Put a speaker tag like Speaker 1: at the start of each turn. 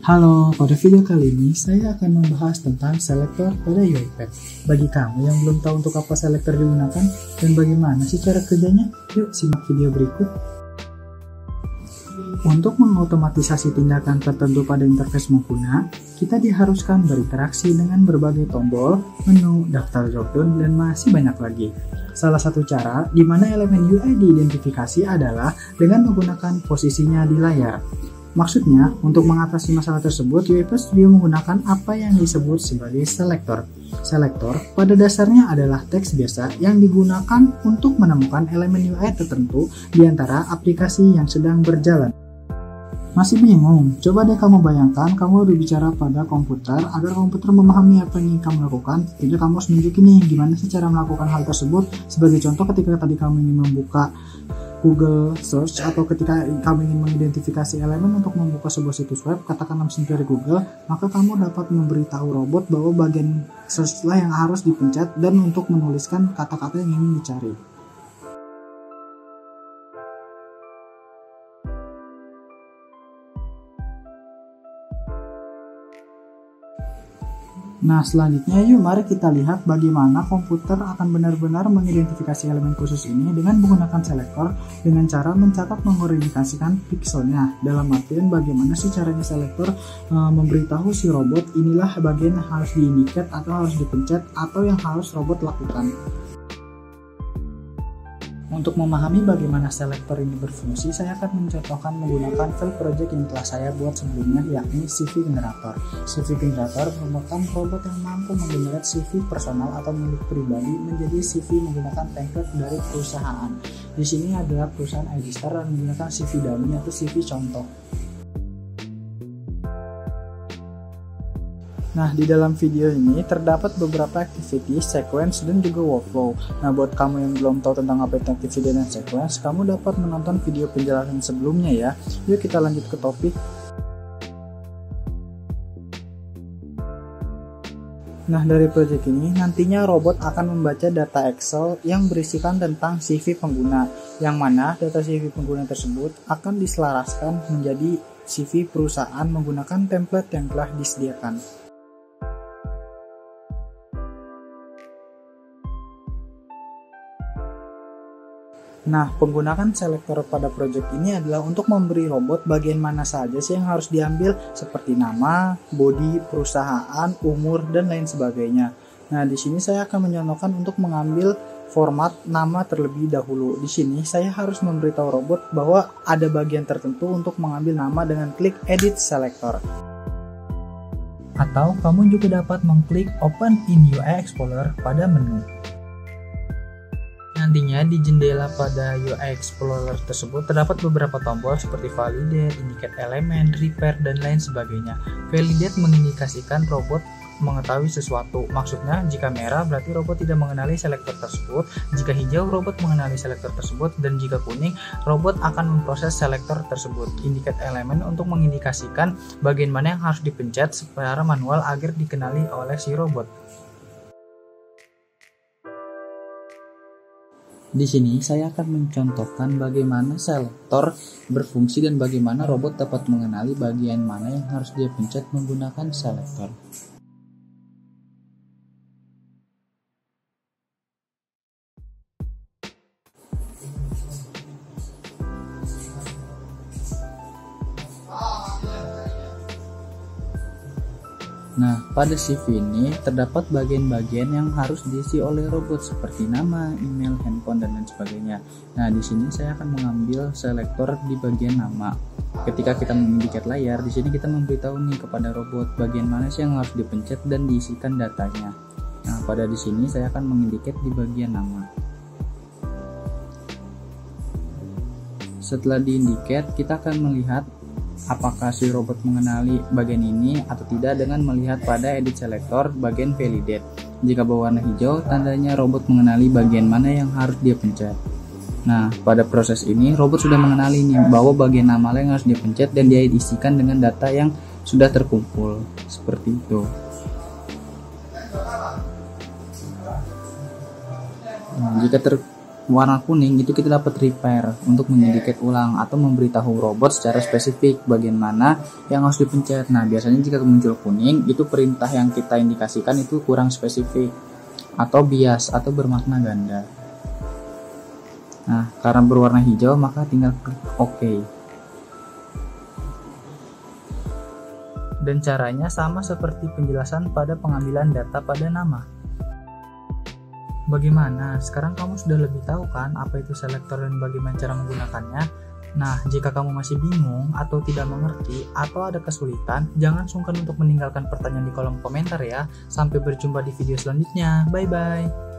Speaker 1: Halo, pada video kali ini saya akan membahas tentang selektor pada UiPath. Bagi kamu yang belum tahu untuk apa selektor digunakan dan bagaimana sih cara kerjanya, yuk simak video berikut. Untuk mengotomatisasi tindakan tertentu pada interface pengguna, kita diharuskan berinteraksi dengan berbagai tombol, menu, daftar dropdown, dan masih banyak lagi. Salah satu cara di mana elemen UI diidentifikasi adalah dengan menggunakan posisinya di layar. Maksudnya, untuk mengatasi masalah tersebut, UiPath Studio menggunakan apa yang disebut sebagai selektor. Selektor pada dasarnya adalah teks biasa yang digunakan untuk menemukan elemen UI tertentu di antara aplikasi yang sedang berjalan. Masih bingung? Coba deh kamu bayangkan kamu berbicara pada komputer agar komputer memahami apa yang ingin kamu lakukan. Tentunya kamu harus nunjukin nih gimana sih cara melakukan hal tersebut. Sebagai contoh, ketika tadi kamu ingin membuka Google Search atau ketika kamu ingin mengidentifikasi elemen untuk membuka sebuah situs web, katakanlah mesin dari Google, maka kamu dapat memberitahu robot bahwa bagian search lah yang harus dipencet dan untuk menuliskan kata-kata yang ingin dicari. Nah, selanjutnya yuk mari kita lihat bagaimana komputer akan benar-benar mengidentifikasi elemen khusus ini dengan menggunakan selektor dengan cara mencatat mengorientasikan pixelnya. Dalam artian bagaimana sih caranya selektor memberitahu si robot inilah bagian yang harus diindikat atau harus dipencet atau yang harus robot lakukan. Untuk memahami bagaimana selektor ini berfungsi, saya akan mencontohkan menggunakan file project yang telah saya buat sebelumnya, yakni CV Generator. CV Generator merupakan robot yang mampu menggenerate CV personal atau milik pribadi menjadi CV menggunakan template dari perusahaan. Di sini adalah perusahaan ID Star dan menggunakan CV dummy atau CV contoh. Nah, di dalam video ini terdapat beberapa activity, sequence, dan juga workflow. Nah, buat kamu yang belum tahu tentang apa itu activity dan sequence, kamu dapat menonton video penjelasan sebelumnya ya. Yuk kita lanjut ke topik. Nah, dari project ini nantinya robot akan membaca data Excel yang berisikan tentang CV pengguna, yang mana data CV pengguna tersebut akan diselaraskan menjadi CV perusahaan menggunakan template yang telah disediakan. Nah, penggunaan selektor pada project ini adalah untuk memberi robot bagian mana saja sih yang harus diambil, seperti nama, body, perusahaan, umur, dan lain sebagainya. Nah, di sini saya akan mencontohkan untuk mengambil format nama terlebih dahulu. Di sini saya harus memberitahu robot bahwa ada bagian tertentu untuk mengambil nama dengan klik Edit Selector. Atau kamu juga dapat mengklik Open in UI Explorer pada menu. Nantinya di jendela pada UI Explorer tersebut terdapat beberapa tombol seperti Validate, Indicate Element, Repair, dan lain sebagainya. Validate mengindikasikan robot mengetahui sesuatu. Maksudnya, jika merah berarti robot tidak mengenali selektor tersebut, jika hijau robot mengenali selektor tersebut, dan jika kuning robot akan memproses selektor tersebut. Indicate Element untuk mengindikasikan bagian mana yang harus dipencet secara manual agar dikenali oleh si robot. Di sini saya akan mencontohkan bagaimana selektor berfungsi dan bagaimana robot dapat mengenali bagian mana yang harus dia pencet menggunakan selektor. Nah, pada CV ini terdapat bagian-bagian yang harus diisi oleh robot seperti nama, email, handphone, dan lain sebagainya. Nah, di sini saya akan mengambil selektor di bagian nama. Ketika kita mengindikat layar, di sini kita memberitahu nih kepada robot bagian mana sih yang harus dipencet dan diisikan datanya. Nah, pada di sini saya akan mengindikat di bagian nama. Setelah diindikat, kita akan melihat apakah si robot mengenali bagian ini atau tidak dengan melihat pada edit selector bagian validate. Jika berwarna hijau, tandanya robot mengenali bagian mana yang harus dia pencet. Nah, pada proses ini robot sudah mengenali nih bahwa bagian nama yang harus dipencet dan dia isikan dengan data yang sudah terkumpul. Seperti itu. Nah,
Speaker 2: warna kuning itu kita dapat repair untuk mengindicate ulang atau memberitahu robot secara spesifik bagian mana yang harus dipencet. Nah, biasanya jika muncul kuning itu perintah yang kita indikasikan itu kurang spesifik atau bias atau bermakna ganda. Nah, karena berwarna hijau maka tinggal klik OK. Dan caranya sama seperti penjelasan pada pengambilan data pada nama. Bagaimana? Sekarang kamu sudah lebih tahu kan apa itu selektor dan bagaimana cara menggunakannya? Nah, jika kamu masih bingung atau tidak mengerti atau ada kesulitan, jangan sungkan untuk meninggalkan pertanyaan di kolom komentar ya. Sampai berjumpa di video selanjutnya. Bye-bye.